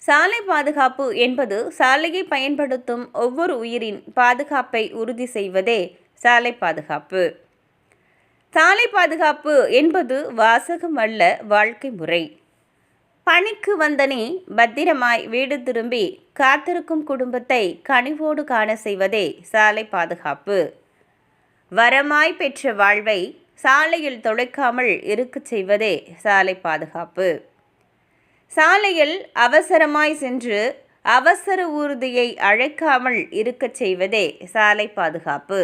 சாலை பாதுகாப்பு என்பது சாலையை பயன்படுத்தும் ஒவ்வொரு உயிரின் பாதுகாப்பை உறுதி செய்வதே சாலை பாதுகாப்பு. சாலை பாதுகாப்பு என்பது வாசகம் அல்ல, வாழ்க்கை முறை. பணிக்கு வந்த நீ பத்திரமாய் வீடு திரும்பி காத்திருக்கும் குடும்பத்தை கனிவோடு காண செய்வதே சாலை பாதுகாப்பு. வரமாய் பெற்ற வாழ்வை சாலையில் தொலைக்காமல் இருக்கச் செய்வதே சாலை பாதுகாப்பு. சாலையில் அவசரமாய் சென்று அவசர ஊர்தியை அழைக்காமல் இருக்கச் செய்வதே சாலை பாதுகாப்பு.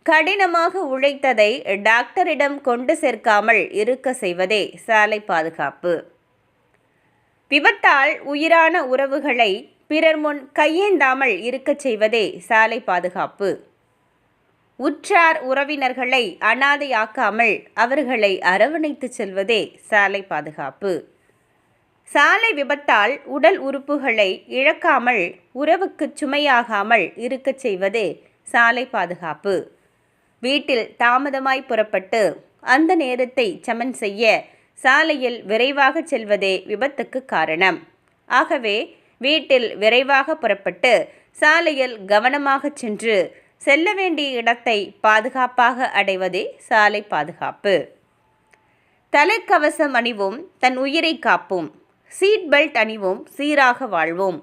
கடினமாக உழைத்ததை டாக்டரிடம் கொண்டு சேர்க்காமல் இருக்க செய்வதே சாலை பாதுகாப்பு. விபத்தால் உயிரான உறவுகளை பிறர் முன் கையேந்தாமல் இருக்கச் செய்வதே சாலை பாதுகாப்பு. உற்றார் உறவினர்களை அனாதையாக்காமல் அவர்களை அரவணைத்து செல்வதே சாலை பாதுகாப்பு. சாலை விபத்தால் உடல் உறுப்புகளை இழக்காமல் உறவுக்கு சுமையாகாமல் இருக்கச் செய்வதே சாலை பாதுகாப்பு. வீட்டில் தாமதமாய் புறப்பட்டு அந்த நேரத்தை சமன் செய்ய சாலையில் விரைவாக செல்வதே விபத்துக்கு காரணம். ஆகவே வீட்டில் விரைவாக புறப்பட்டு சாலையில் கவனமாக சென்று செல்ல வேண்டிய இடத்தை பாதுகாப்பாக அடைவதே சாலை பாதுகாப்பு. தலைக்கவசம் அணிவோம், தன் உயிரை காப்போம். சீட் பெல்ட் அணிவோம், சீராக வாழ்வோம்.